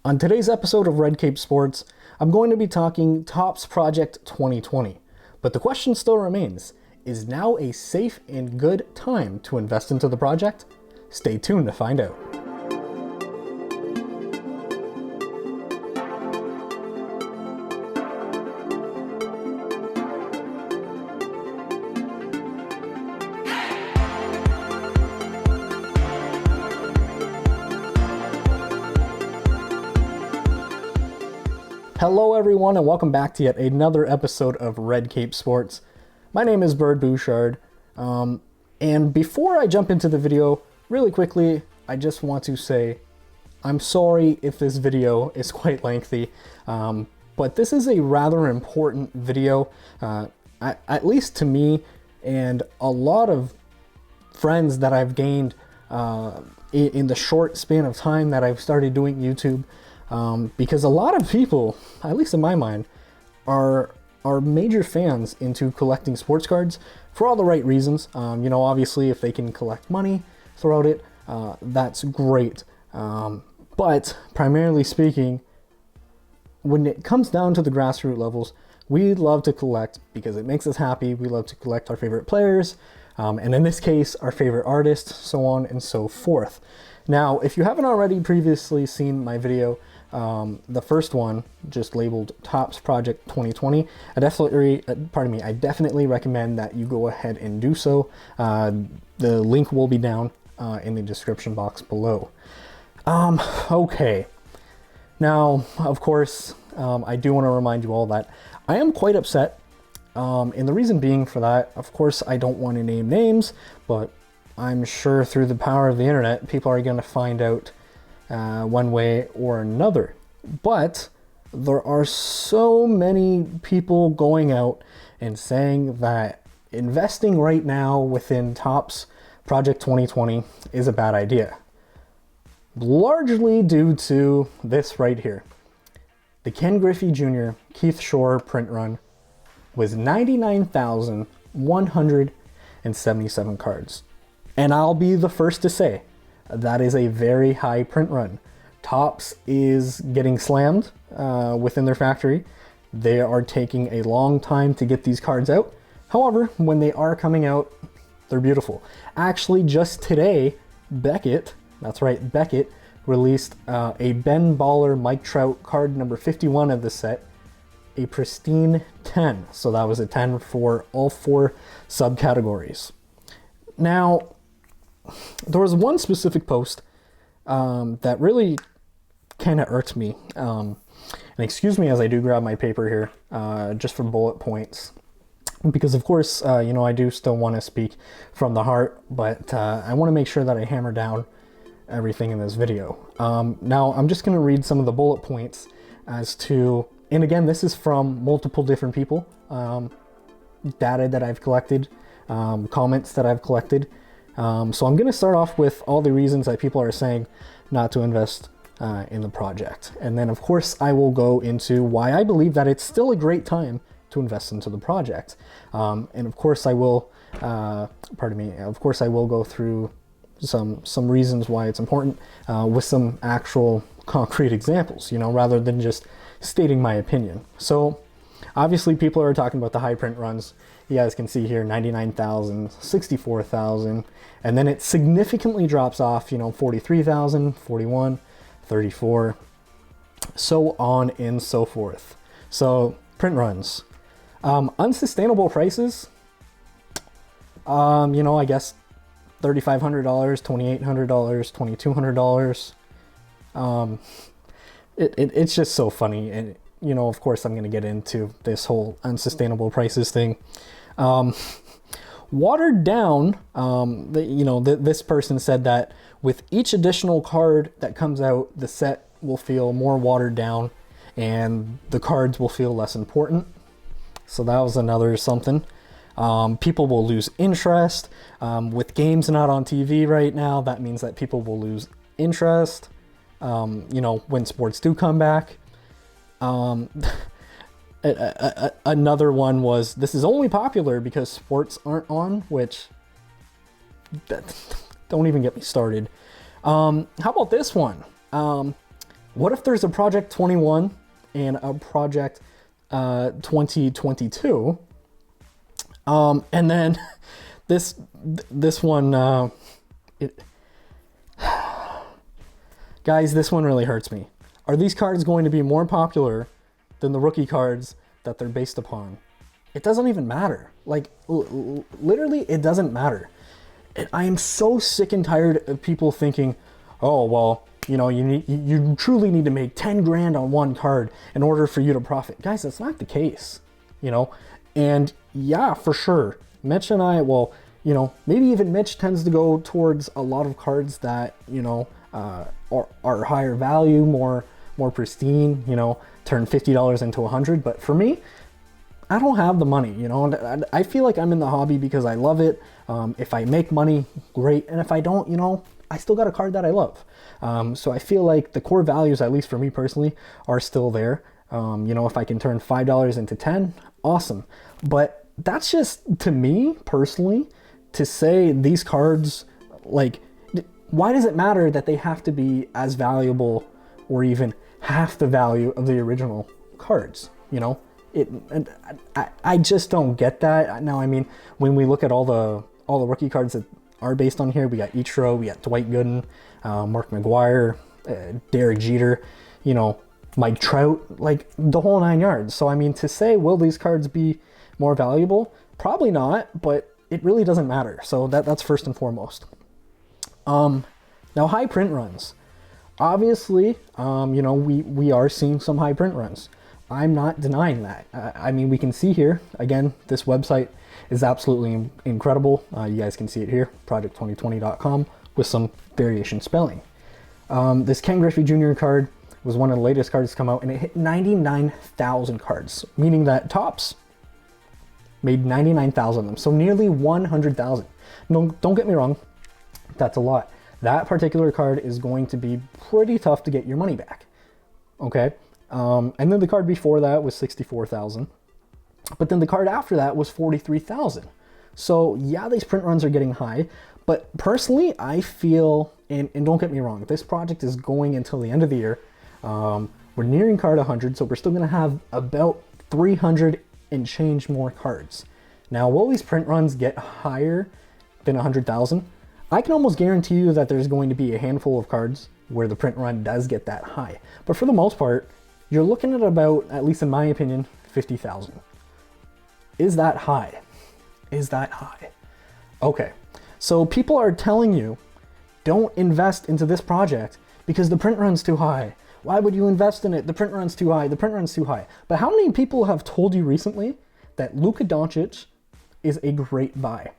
On today's episode of Red Cape Sports, I'm going to be talking Topps Project 2020. But the question still remains, is now a safe and good time to invest into the project? Stay tuned to find out. Hello everyone and welcome back to yet another episode of Red Cape Sports. My name is Bird Bouchard, and before I jump into the video, really quickly, I just want to say I'm sorry if this video is quite lengthy, but this is a rather important video, at least to me and a lot of friends that I've gained in the short span of time that I've started doing YouTube. Because a lot of people, at least in my mind, are major fans into collecting sports cards for all the right reasons. Obviously, if they can collect money throughout it, that's great. But primarily speaking, when it comes down to the grassroots levels, we love to collect because it makes us happy. We love to collect our favorite players, and in this case, our favorite artists, so on and so forth. Now, if you haven't already previously seen my video, the first one just labeled Topps Project 2020, I definitely recommend that you go ahead and do so. The link will be down in the description box below. Okay. Now, of course, I do want to remind you all that I am quite upset. And the reason being for that, of course, I don't want to name names, but I'm sure through the power of the internet, people are going to find out one way or another. But there are so many people going out and saying that investing right now within Topps Project 2020 is a bad idea. Largely due to this right here. The Ken Griffey Jr. Keith Shore print run was 99,177 cards. And I'll be the first to say, that is a very high print run. Topps is getting slammed within their factory. They are taking a long time to get these cards out. However, when they are coming out, they're beautiful. Actually, just today, Beckett, that's right, Beckett, released a Ben Baller Mike Trout card number 51 of the set, a pristine 10. So that was a 10 for all four subcategories. Now, there was one specific post that really kind of irked me. And excuse me as I do grab my paper here, just for bullet points. Because of course, I do still want to speak from the heart, but I want to make sure that I hammer down everything in this video. Now, I'm just going to read some of the bullet points as to, and again, this is from multiple different people, data that I've collected, comments that I've collected. So I'm going to start off with all the reasons that people are saying not to invest in the project. And then of course I will go into why I believe that it's still a great time to invest into the project. And of course I will, of course I will go through some reasons why it's important with some actual concrete examples, rather than just stating my opinion. So obviously people are talking about the high print runs. You guys can see here 99,000, 64,000, and then it significantly drops off, 43,000, 41, 34, so on and so forth. So print runs, unsustainable prices, I guess $3,500, $2,800, $2,200. It's just so funny. And of course I'm going to get into this whole unsustainable prices thing. Watered down, this person said that with each additional card that comes out, the set will feel more watered down and the cards will feel less important. So that was another something. People will lose interest. With games not on TV right now, that means that people will lose interest, when sports do come back. Another one was, this is only popular because sports aren't on, which don't even get me started. How about this one? What if there's a Project 21 and a Project 2022, and then this one, guys, this one really hurts me. Are these cards going to be more popular than the rookie cards that they're based upon? It doesn't even matter. Like, literally, it doesn't matter. And I am so sick and tired of people thinking, oh, well, you know, you truly need to make 10 grand on one card in order for you to profit. Guys, that's not the case, you know? And yeah, for sure, Mitch and I, well, you know, maybe even Mitch tends to go towards a lot of cards that, you know, are higher value, more pristine, you know, turn $50 into 100. But for me, I don't have the money, you know, and I feel like I'm in the hobby because I love it. If I make money, great. And if I don't, you know, I still got a card that I love. So I feel like the core values, at least for me personally, are still there. You know, if I can turn $5 into 10, awesome. But that's just, to me personally, to say these cards, like, why does it matter that they have to be as valuable or even half the value of the original cards, you know? I just don't get that. Now, I mean, when we look at all the rookie cards that are based on here, we got Ichiro, we got Dwight Gooden, Mark McGuire, Derek Jeter, you know, Mike Trout, like the whole 9 yards. So, I mean, to say, will these cards be more valuable? Probably not, but it really doesn't matter. So that's first and foremost. Now, high print runs. Obviously, you know, we are seeing some high print runs. I'm not denying that. I mean, we can see here, again, this website is absolutely incredible. You guys can see it here, project2020.com, with some variation spelling. This Ken Griffey Jr. card was one of the latest cards to come out, and it hit 99,000 cards, meaning that Topps made 99,000 of them, so nearly 100,000. No, don't get me wrong, that's a lot. That particular card is going to be pretty tough to get your money back, okay? And then the card before that was 64,000. But then the card after that was 43,000. So yeah, these print runs are getting high. But personally, I feel, and don't get me wrong, this project is going until the end of the year. We're nearing card 100, so we're still going to have about 300 and change more cards. Now, will these print runs get higher than 100,000? I can almost guarantee you that there's going to be a handful of cards where the print run does get that high. But for the most part, you're looking at about, at least in my opinion, 50,000. Is that high? Is that high? Okay, so people are telling you, don't invest into this project because the print run's too high. Why would you invest in it? The print run's too high, the print run's too high. But how many people have told you recently that Luka Doncic is a great buy?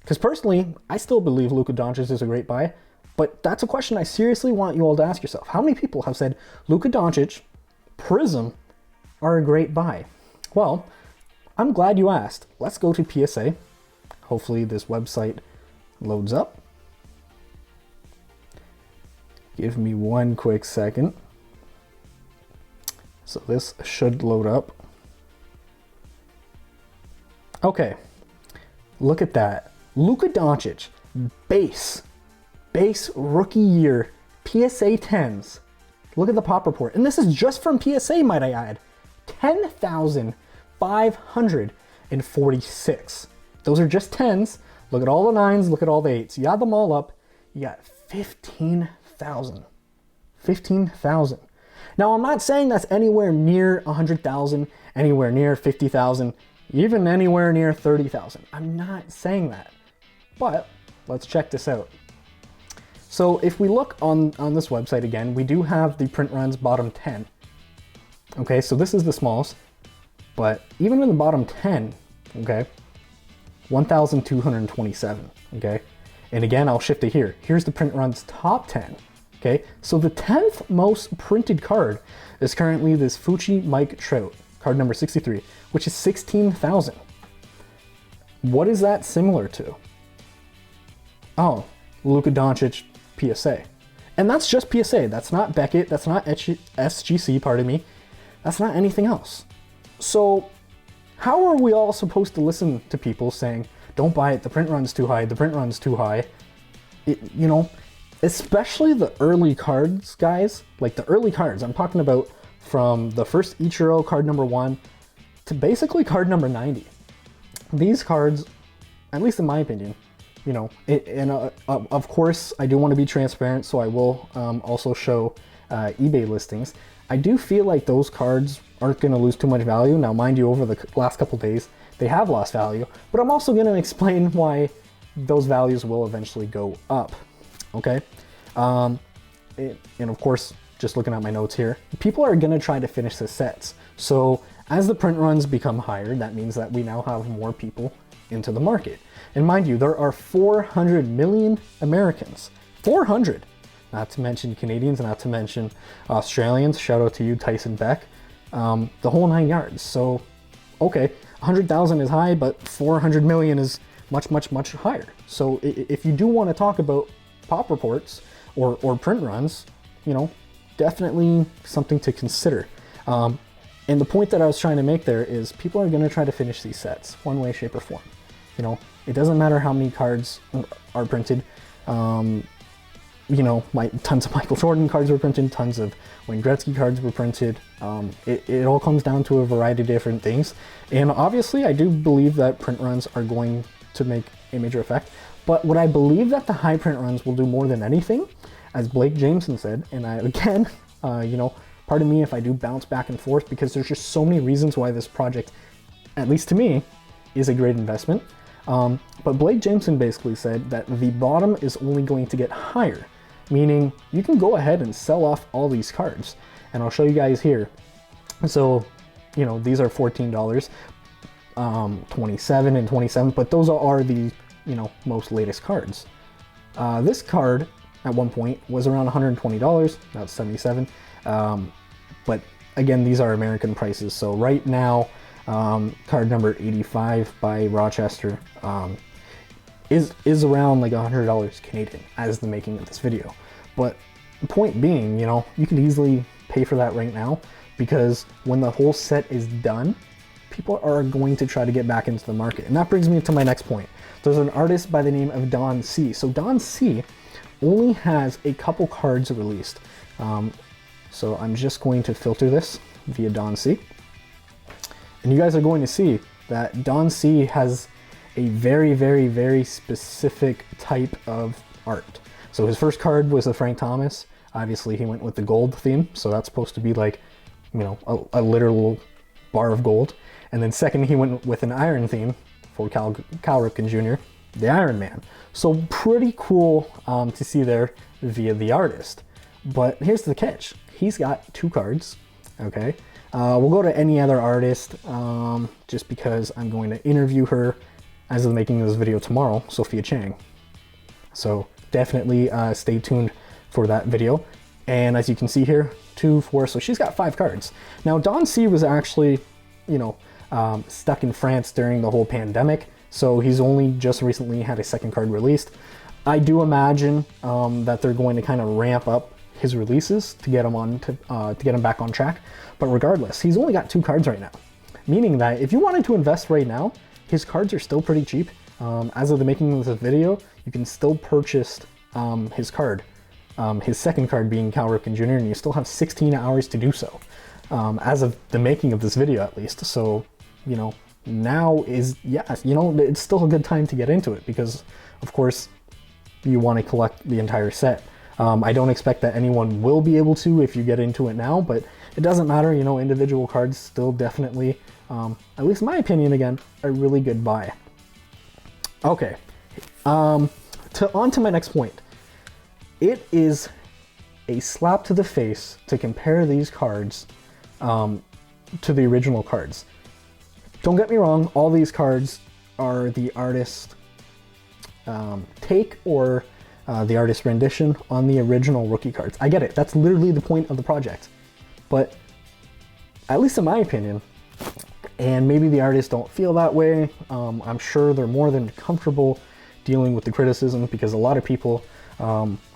Because personally, I still believe Luka Doncic is a great buy, but that's a question I seriously want you all to ask yourself. How many people have said Luka Doncic, Prism are a great buy? Well, I'm glad you asked. Let's go to PSA. Hopefully this website loads up. Give me one quick second. So this should load up. Okay, look at that. Luka Doncic, base rookie year, PSA 10s. Look at the pop report. And this is just from PSA, might I add. 10,546. Those are just 10s. Look at all the 9s, look at all the 8s. You add them all up, you got 15,000. 15,000. Now, I'm not saying that's anywhere near 100,000, anywhere near 50,000, even anywhere near 30,000. I'm not saying that. But let's check this out. So if we look on this website again, we do have the print runs bottom 10. Okay, so this is the smallest, but even in the bottom 10, okay, 1,227, okay? And again, I'll shift it here. Here's the print runs top 10, okay? So the 10th most printed card is currently this Fuchi Mike Trout, card number 63, which is 16,000. What is that similar to? Oh, Luka Doncic PSA. And that's just PSA. That's not Beckett. That's not SGC, pardon me. That's not anything else. So how are we all supposed to listen to people saying, don't buy it, the print run's too high, the print run's too high? You know, especially the early cards, guys. Like the early cards, I'm talking about from the first Ichiro card number 1 to basically card number 90. These cards, at least in my opinion, you know, of course, I do want to be transparent, so I will also show eBay listings. I do feel like those cards aren't going to lose too much value. Now, mind you, over the last couple days, they have lost value, but I'm also going to explain why those values will eventually go up, okay? And of course, just looking at my notes here, people are going to try to finish the sets. So as the print runs become higher, that means that we now have more people into the market. And mind you, there are 400 million Americans. 400! Not to mention Canadians, not to mention Australians. Shout out to you, Tyson Beck. The whole 9 yards. So, okay, 100,000 is high, but 400 million is much, much, much higher. So if you do want to talk about pop reports or print runs, you know, definitely something to consider. And the point that I was trying to make there is people are going to try to finish these sets one way, shape, or form. You know, it doesn't matter how many cards are printed. You know, tons of Michael Jordan cards were printed, tons of Wayne Gretzky cards were printed. It all comes down to a variety of different things. And obviously, I do believe that print runs are going to make a major effect. But what I believe that the high print runs will do more than anything, as Blake Jamison said, and again, you know, pardon me if I do bounce back and forth, because there's just so many reasons why this project, at least to me, is a great investment. But Blake Jamison basically said that the bottom is only going to get higher, meaning you can go ahead and sell off all these cards. And I'll show you guys here. So, you know, these are $14, 27 and 27, but those are the, you know, most latest cards. This card at one point was around $120, now it's 77. But again, these are American prices. So right now, card number 85 by Rochester is around like $100 Canadian as the making of this video. But the point being, you know, you could easily pay for that right now, because when the whole set is done, people are going to try to get back into the market. And that brings me to my next point. There's an artist by the name of Don C. So Don C only has a couple cards released. So I'm just going to filter this via Don C. And you guys are going to see that Don C has a very, very, very specific type of art. So his first card was the Frank Thomas. Obviously he went with the gold theme, so that's supposed to be like, you know, a literal bar of gold. And then second, he went with an iron theme for Cal Ripken Jr., the Iron Man. So pretty cool to see there via the artist. But here's the catch. He's got 2 cards, okay? We'll go to any other artist just because I'm going to interview her as of the making of this video tomorrow, Sophia Chang. So definitely stay tuned for that video. And as you can see here, 2, 4, so she's got 5 cards. Now Don C was actually, you know, stuck in France during the whole pandemic, so he's only just recently had a second card released. I do imagine that they're going to kind of ramp up his releases to get him on to get him back on track. But regardless, he's only got 2 cards right now, meaning that if you wanted to invest right now, his cards are still pretty cheap. As of the making of this video, you can still purchase his card, his second card being Cal Ripken Jr., and you still have 16 hours to do so, as of the making of this video at least. So, you know, now is, yeah, you know, it's still a good time to get into it, because of course you want to collect the entire set. I don't expect that anyone will be able to if you get into it now, but it doesn't matter, you know, individual cards still definitely, at least in my opinion, again, a really good buy. Okay, on to my next point. It is a slap to the face to compare these cards to the original cards. Don't get me wrong, all these cards are the artist take or the artist rendition on the original rookie cards. I get it, that's literally the point of the project. But at least in my opinion, and maybe the artists don't feel that way, I'm sure they're more than comfortable dealing with the criticism, because a lot of people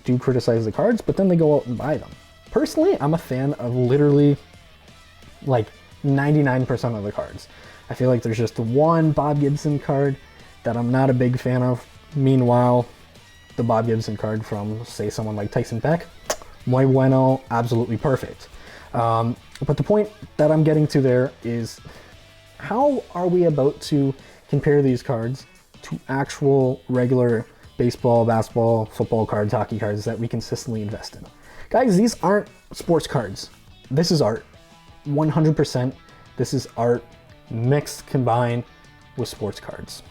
do criticize the cards, but then they go out and buy them. Personally, I'm a fan of literally like 99% of the cards. I feel like there's just one Bob Gibson card that I'm not a big fan of. Meanwhile, the Bob Gibson card from, say, someone like Tyson Beck, muy bueno, absolutely perfect. But the point that I'm getting to there is, how are we about to compare these cards to actual regular baseball, basketball, football cards, hockey cards that we consistently invest in? Guys, these aren't sports cards. This is art. 100%. This is art mixed, combined with sports cards.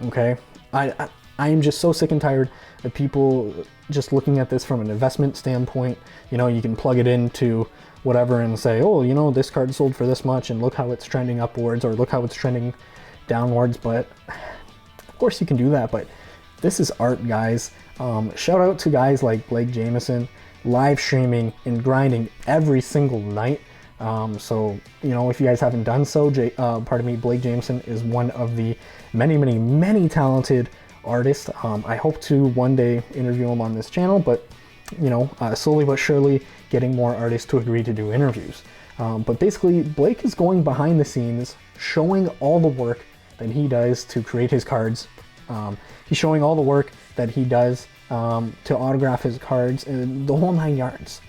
Okay? I am just so sick and tired of people just looking at this from an investment standpoint. You know, you can plug it into whatever and say, oh, you know, this card sold for this much and look how it's trending upwards, or look how it's trending downwards. But of course you can do that, but this is art, guys. Shout out to guys like Blake Jamison, live streaming and grinding every single night. So, you know, if you guys haven't done so, Blake Jamison is one of the many talented artists. I hope to one day interview him on this channel, but, you know, slowly but surely getting more artists to agree to do interviews. But basically, Blake is going behind the scenes, showing all the work that he does to create his cards. He's showing all the work that he does to autograph his cards, and the whole 9 yards.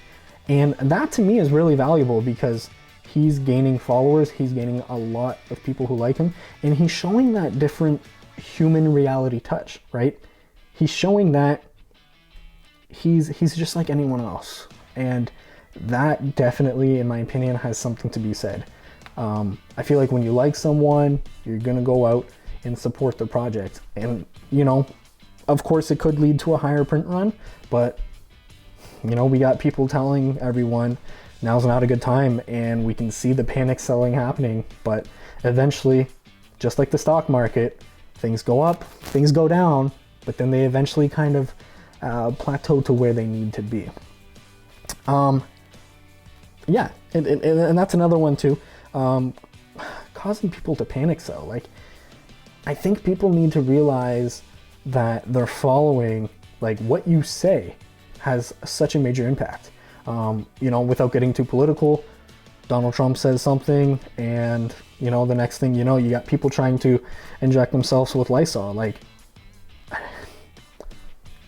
And that to me is really valuable, because he's gaining followers, he's gaining a lot of people who like him, and he's showing that different human reality touch, right? He's showing that he's just like anyone else. And that definitely, in my opinion, has something to be said. I feel like when you like someone, you're gonna go out and support the project. And, you know, of course it could lead to a higher print run, but, you know, we got people telling everyone now's not a good time, and we can see the panic selling happening. But eventually, just like the stock market, things go up, things go down, but then they eventually kind of plateau to where they need to be. Yeah, and that's another one too, causing people to panic sell. Like, I think people need to realize that their following, like what you say, has such a major impact. You know, without getting too political, Donald Trump says something, and, you know, the next thing you know, you got people trying to inject themselves with Lysol. Like,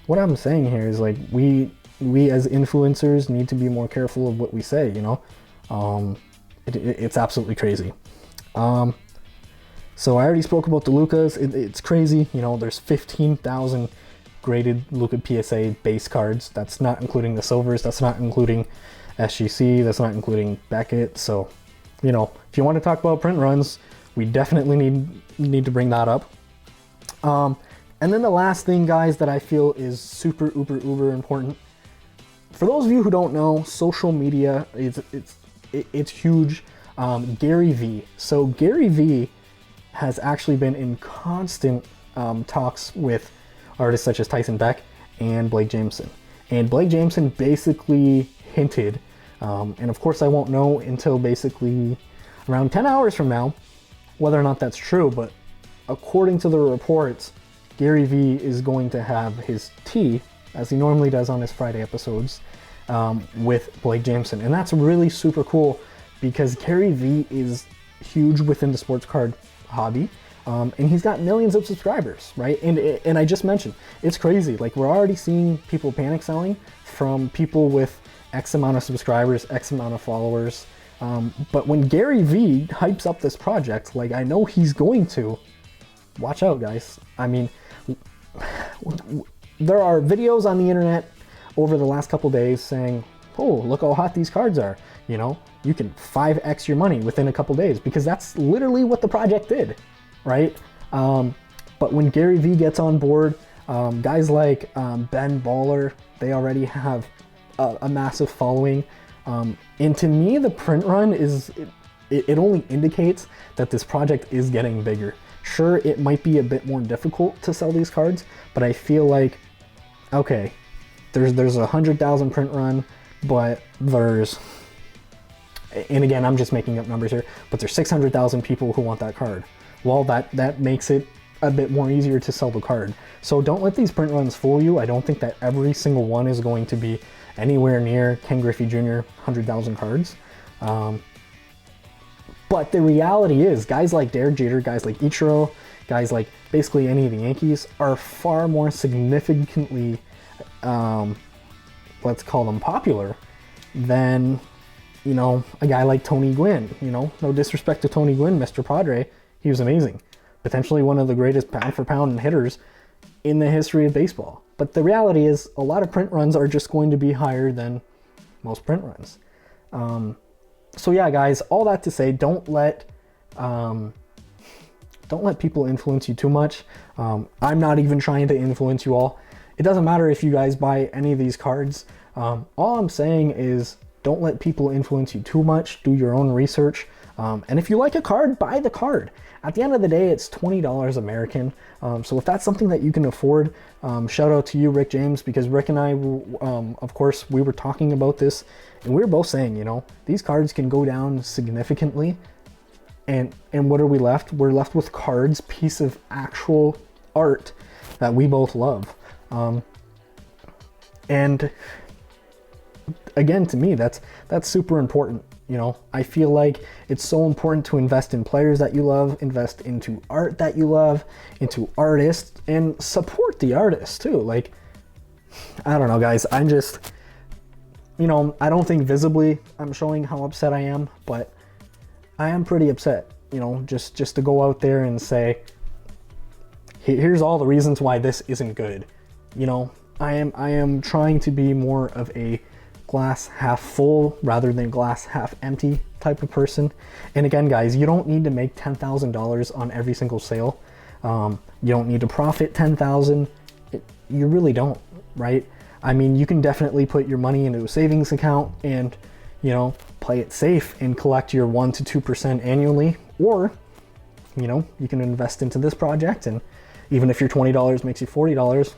what I'm saying here is, like, we as influencers need to be more careful of what we say, you know? It's absolutely crazy. So I already spoke about the Lucas. It's crazy. You know, there's 15,000 graded Luka PSA base cards. That's not including the silvers. That's not including SGC. That's not including Beckett. So, you know, if you want to talk about print runs, we definitely need to bring that up. And then the last thing, guys, that I feel is super uber important. For those of you who don't know, social media, it's huge. Gary V. So Gary V has actually been in constant talks with artists such as Tyson Beck and Blake Jamison. And Blake Jamison basically hinted, and of course I won't know until basically around 10 hours from now whether or not that's true, but according to the reports, Gary V is going to have his tea, as he normally does on his Friday episodes, with Blake Jamison. And that's really super cool, because Gary V is huge within the sports card hobby, and he's got millions of subscribers, right? And I just mentioned, it's crazy. Like, we're already seeing people panic selling from people with X amount of subscribers, X amount of followers. But when Gary V hypes up this project, like I know he's going to, watch out, guys. I mean, there are videos on the internet over the last couple days saying, oh, look how hot these cards are. You know, you can 5x your money within a couple days, because that's literally what the project did, right? But when Gary V gets on board, guys like Ben Baller, they already have a massive following. And to me, the print run it only indicates that this project is getting bigger. Sure, it might be a bit more difficult to sell these cards, but I feel like, okay, there's 100,000 print run, but there's, and again, I'm just making up numbers here, but there's 600,000 people who want that card. Well, that makes it a bit more easier to sell the card. So don't let these print runs fool you. I don't think that every single one is going to be anywhere near Ken Griffey Jr. 100,000 cards. But the reality is, guys like Derek Jeter, guys like Ichiro, guys like basically any of the Yankees are far more significantly let's call them popular, than, you know, a guy like Tony Gwynn. You know, no disrespect to Tony Gwynn, Mr. Padre, he was amazing. Potentially one of the greatest pound for pound hitters in the history of baseball. But the reality is a lot of print runs are just going to be higher than most print runs. So yeah, guys, all that to say, don't let people influence you too much. I'm not even trying to influence you all. It doesn't matter if you guys buy any of these cards. All I'm saying is don't let people influence you too much. Do your own research. And if you like a card, buy the card. At the end of the day, it's $20 American. So if that's something that you can afford, shout out to you, Rick James, because Rick and I, of course, we were talking about this, and we were both saying, you know, these cards can go down significantly. And what are we left? We're left with cards, piece of actual art that we both love. And again, to me, that's super important. You know, I feel like it's so important to invest in players that you love, invest into art that you love, into artists, and support the artists too. Like, I don't know, guys, I'm just, you know, I don't think visibly I'm showing how upset I am, but I am pretty upset, you know, just to go out there and say, here's all the reasons why this isn't good. You know, I am trying to be more of a glass half full rather than glass half empty type of person. And again, guys, you don't need to make $10,000 on every single sale. You don't need to profit $10,000. You really don't, right? I mean, you can definitely put your money into a savings account and, you know, play it safe and collect your 1 to 2% annually, or, you know, you can invest into this project, and even if your $20 makes you $40,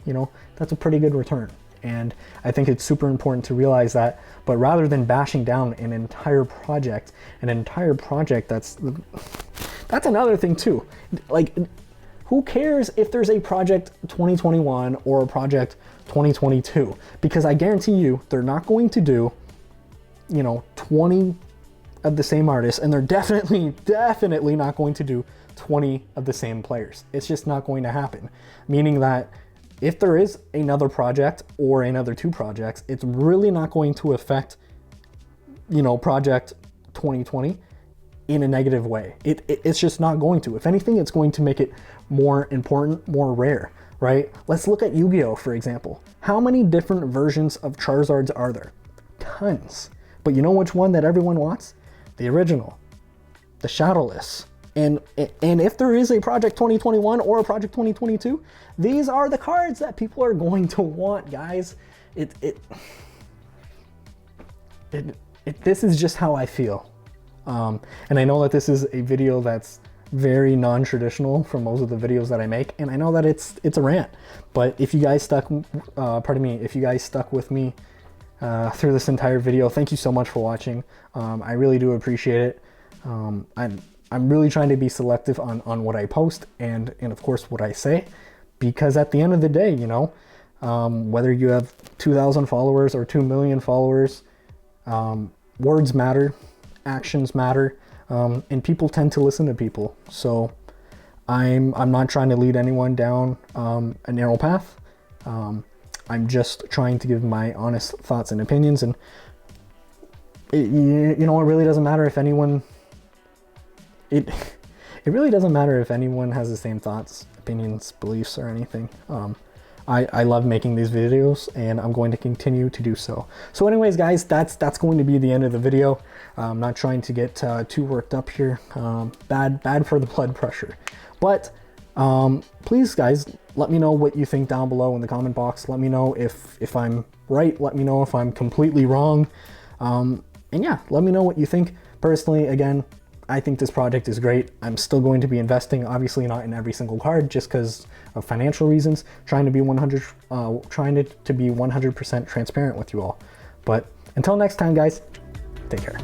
you know, that's a pretty good return. And I think it's super important to realize that. But rather than bashing down an entire project, that's another thing too. Like, who cares if there's a project 2021 or a project 2022? Because I guarantee you, they're not going to do, you know, 20 of the same artists, and they're definitely not going to do 20 of the same players. It's just not going to happen. Meaning that if there is another project or another 2 projects, it's really not going to affect, you know, project 2020 in a negative way. It's just not going to. If anything, it's going to make it more important, more rare, right? Let's look at Yu-Gi-Oh, for example. How many different versions of Charizards are there? Tons. But you know which one that everyone wants? The original, the shadowless. And if there is a Project 2021 or a Project 2022, these are the cards that people are going to want, guys. This is just how I feel. And I know that this is a video that's very non-traditional from most of the videos that I make, and I know that it's a rant. But if you guys stuck, if you guys stuck with me through this entire video, thank you so much for watching. I really do appreciate it. I'm really trying to be selective on what I post and of course what I say, because at the end of the day, you know, whether you have 2,000 followers or 2 million followers, words matter, actions matter, and people tend to listen to people. So I'm not trying to lead anyone down a narrow path. I'm just trying to give my honest thoughts and opinions, and you know, it really doesn't matter if anyone. It really doesn't matter if anyone has the same thoughts, opinions, beliefs, or anything. I love making these videos, and I'm going to continue to do so. So anyways, guys, that's going to be the end of the video. I'm not trying to get too worked up here. Bad for the blood pressure. But please, guys, let me know what you think down below in the comment box. Let me know if I'm right. Let me know if I'm completely wrong. And yeah, let me know what you think. Personally, again, I think this project is great. I'm still going to be investing, obviously not in every single card, just because of financial reasons. Trying to be 100% transparent with you all. But until next time, guys, take care.